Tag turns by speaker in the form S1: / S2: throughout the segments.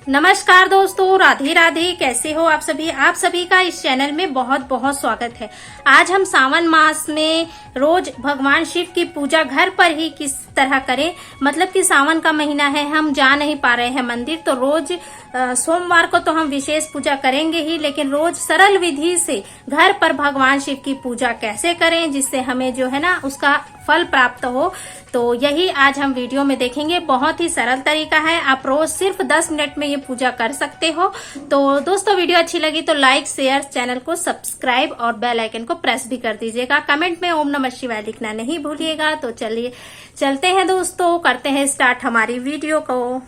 S1: नमस्कार दोस्तों, राधे राधे। कैसे हो आप सभी? आप सभी का इस चैनल में बहुत बहुत स्वागत है। आज हम सावन मास में रोज भगवान शिव की पूजा घर पर ही किस तरह करें, मतलब कि सावन का महीना है, हम जा नहीं पा रहे हैं मंदिर, तो रोज सोमवार को तो हम विशेष पूजा करेंगे ही, लेकिन रोज सरल विधि से घर पर भगवान शिव की पूजा कैसे करें जिससे हमें जो है ना उसका फल प्राप्त हो, तो यही आज हम वीडियो में देखेंगे। बहुत ही सरल तरीका है, आप रोज सिर्फ 10 मिनट में ये पूजा कर सकते हो। तो दोस्तों, वीडियो अच्छी लगी तो लाइक, शेयर, चैनल को सब्सक्राइब और बेल आइकन को प्रेस भी कर दीजिएगा। कमेंट में ओम नमः शिवाय लिखना नहीं भूलिएगा। तो चलिए चलते हैं दोस्तों, करते हैं स्टार्ट हमारी वीडियो को।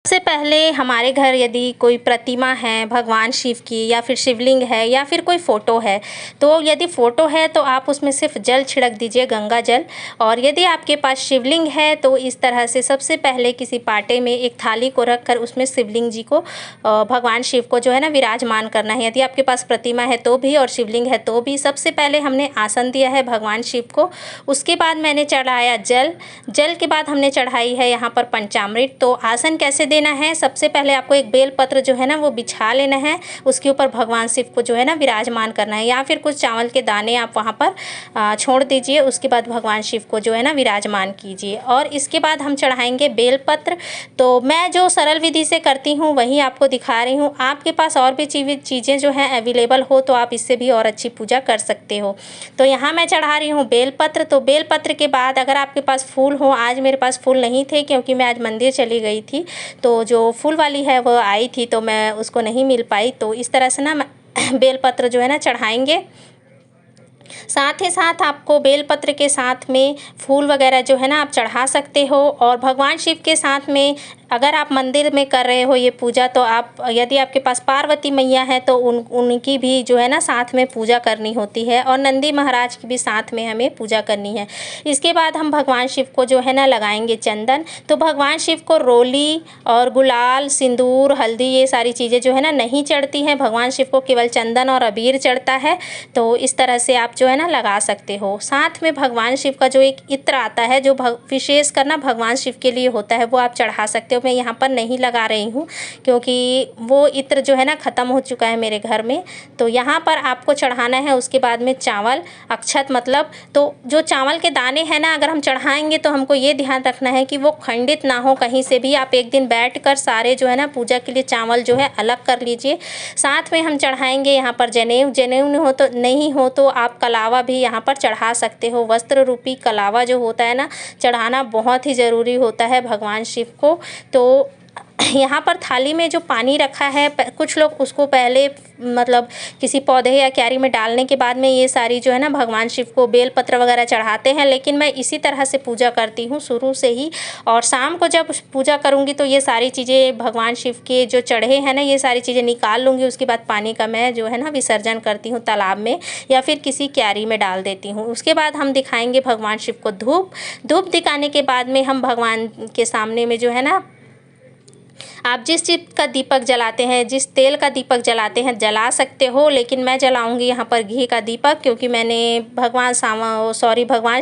S1: सबसे पहले हमारे घर यदि कोई प्रतिमा है भगवान शिव की, या फिर शिवलिंग है, या फिर कोई फ़ोटो है, तो यदि फ़ोटो है तो आप उसमें सिर्फ जल छिड़क दीजिए, गंगा जल। और यदि आपके पास शिवलिंग है तो इस तरह से सबसे पहले किसी पाटे में एक थाली को रख कर उसमें शिवलिंग जी को, भगवान शिव को जो है ना विराजमान करना है। यदि आपके पास प्रतिमा है तो भी और शिवलिंग है तो भी। सबसे पहले हमने आसन दिया है भगवान शिव को, उसके बाद मैंने चढ़ाया जल, जल के बाद हमने चढ़ाई है यहाँ पर पंचामृत। तो आसन कैसे देना है? सबसे पहले आपको एक बेल पत्र जो है ना वो बिछा लेना है, उसके ऊपर भगवान शिव को जो है ना विराजमान करना है, या फिर कुछ चावल के दाने आप वहाँ पर छोड़ दीजिए। उसके बाद भगवान शिव को जो है ना विराजमान कीजिए, और इसके बाद हम चढ़ाएंगे बेल पत्र। तो मैं जो सरल विधि से करती हूँ वही आपको दिखा रही हूँ। आपके पास और भी चीज़ें जो हैं अवेलेबल हो तो आप इससे भी और अच्छी पूजा कर सकते हो। तो यहाँ मैं चढ़ा रही हूँ बेल पत्र। तो बेल पत्र के बाद अगर आपके पास फूल हो, आज मेरे पास फूल नहीं थे क्योंकि मैं आज मंदिर चली गई थी, तो जो फूल वाली है वो आई थी तो मैं उसको नहीं मिल पाई। तो इस तरह से ना बेल पत्र जो है ना चढ़ाएंगे। साथ ही साथ आपको बेल पत्र के साथ में फूल वगैरह जो है ना आप चढ़ा सकते हो। और भगवान शिव के साथ में अगर आप मंदिर में कर रहे हो ये पूजा, तो आप यदि आपके पास पार्वती मैया है तो उनकी भी जो है ना साथ में पूजा करनी होती है, और नंदी महाराज की भी साथ में हमें पूजा करनी है। इसके बाद हम भगवान शिव को जो है ना लगाएंगे चंदन। तो भगवान शिव को रोली और गुलाल, सिंदूर, हल्दी, ये सारी चीज़ें जो है ना नहीं चढ़ती हैं। भगवान शिव को केवल चंदन और अबीर चढ़ता है। तो इस तरह से आप जो है ना लगा सकते हो। साथ में भगवान शिव का जो एक इत्र आता है जो विशेष करना भगवान शिव के लिए होता है, वो आप चढ़ा सकते हो। मैं यहाँ पर नहीं लगा रही हूँ क्योंकि वो इत्र जो है ना ख़त्म हो चुका है मेरे घर में। तो यहाँ पर आपको चढ़ाना है। उसके बाद में चावल, अक्षत, मतलब तो जो चावल के दाने हैं ना अगर हम चढ़ाएंगे तो हमको ये ध्यान रखना है कि वो खंडित ना हो कहीं से भी। आप एक दिन बैठकर सारे जो है ना पूजा के लिए चावल जो है अलग कर लीजिए। साथ में हम चढ़ाएंगे यहाँ पर जनेऊ, जनेऊ नहीं हो तो आप कलावा भी यहाँ पर चढ़ा सकते हो। वस्त्र रूपी कलावा जो होता है ना चढ़ाना बहुत ही ज़रूरी होता है भगवान शिव को। तो यहाँ पर थाली में जो पानी रखा है, कुछ लोग उसको पहले मतलब किसी पौधे या क्यारी में डालने के बाद में ये सारी जो है ना भगवान शिव को बेल पत्र वगैरह चढ़ाते हैं, लेकिन मैं इसी तरह से पूजा करती हूँ शुरू से ही। और शाम को जब पूजा करूँगी तो ये सारी चीज़ें भगवान शिव के जो चढ़े हैं ना ये सारी चीज़ें निकाल लूँगी। उसके बाद पानी का मैं जो है ना विसर्जन करती हूँ तालाब में या फिर किसी क्यारी में डाल देती हूँ। उसके बाद हम दिखाएंगे भगवान शिव को धूप। धूप दिखाने के बाद में हम भगवान के सामने में जो है ना आप जिस चीज़ का दीपक जलाते हैं, जिस तेल का दीपक जलाते हैं जला सकते हो, लेकिन मैं जलाऊंगी यहाँ पर घी का दीपक, क्योंकि मैंने भगवान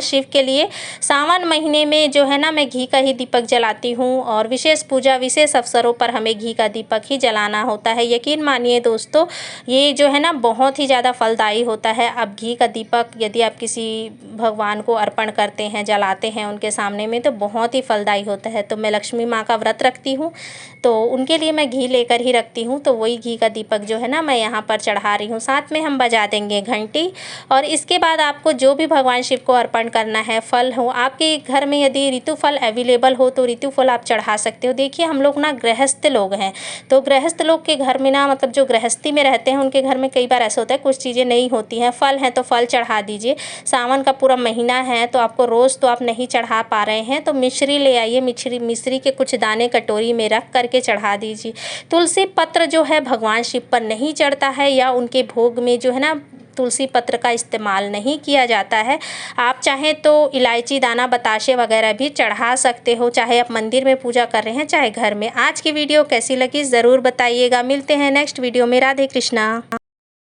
S1: शिव के लिए सावन महीने में जो है ना मैं घी का ही दीपक जलाती हूँ। और विशेष पूजा, विशेष अवसरों पर हमें घी का दीपक ही जलाना होता है। यकीन मानिए दोस्तों, ये जो है ना बहुत ही ज़्यादा फलदायी होता है। अब घी का दीपक यदि आप किसी भगवान को अर्पण करते हैं, जलाते हैं उनके सामने में, तो बहुत ही फलदायी होता है। तो मैं लक्ष्मी माँ का व्रत रखती हूँ तो उनके लिए मैं घी लेकर ही रखती हूँ। तो वही घी का दीपक जो है ना मैं यहाँ पर चढ़ा रही हूँ। साथ में हम बजा देंगे घंटी। और इसके बाद आपको जो भी भगवान शिव को अर्पण करना है, फल हो, आपके घर में यदि ऋतु फल अवेलेबल हो तो ऋतु फल आप चढ़ा सकते हो। देखिए हम लोग ना गृहस्थ लोग हैं, तो गृहस्थ लोग के घर में ना, मतलब जो गृहस्थी में रहते हैं उनके घर में कई बार ऐसा होता है कुछ चीज़ें नहीं होती हैं। फल हैं तो फल चढ़ा दीजिए। सावन का पूरा महीना है तो आपको रोज़ तो आप नहीं चढ़ा पा रहे हैं, तो मिश्री ले आइए, मिश्री के कुछ दाने कटोरी में रख करके चढ़ा दीजिए। तुलसी पत्र जो है भगवान शिव पर नहीं चढ़ता है, या उनके भोग में जो है ना तुलसी पत्र का इस्तेमाल नहीं किया जाता है। आप चाहें तो इलायची दाना, बताशे वगैरह भी चढ़ा सकते हो, चाहे आप मंदिर में पूजा कर रहे हैं चाहे घर में। आज की वीडियो कैसी लगी ज़रूर बताइएगा। मिलते हैं नेक्स्ट वीडियो में। राधे कृष्णा।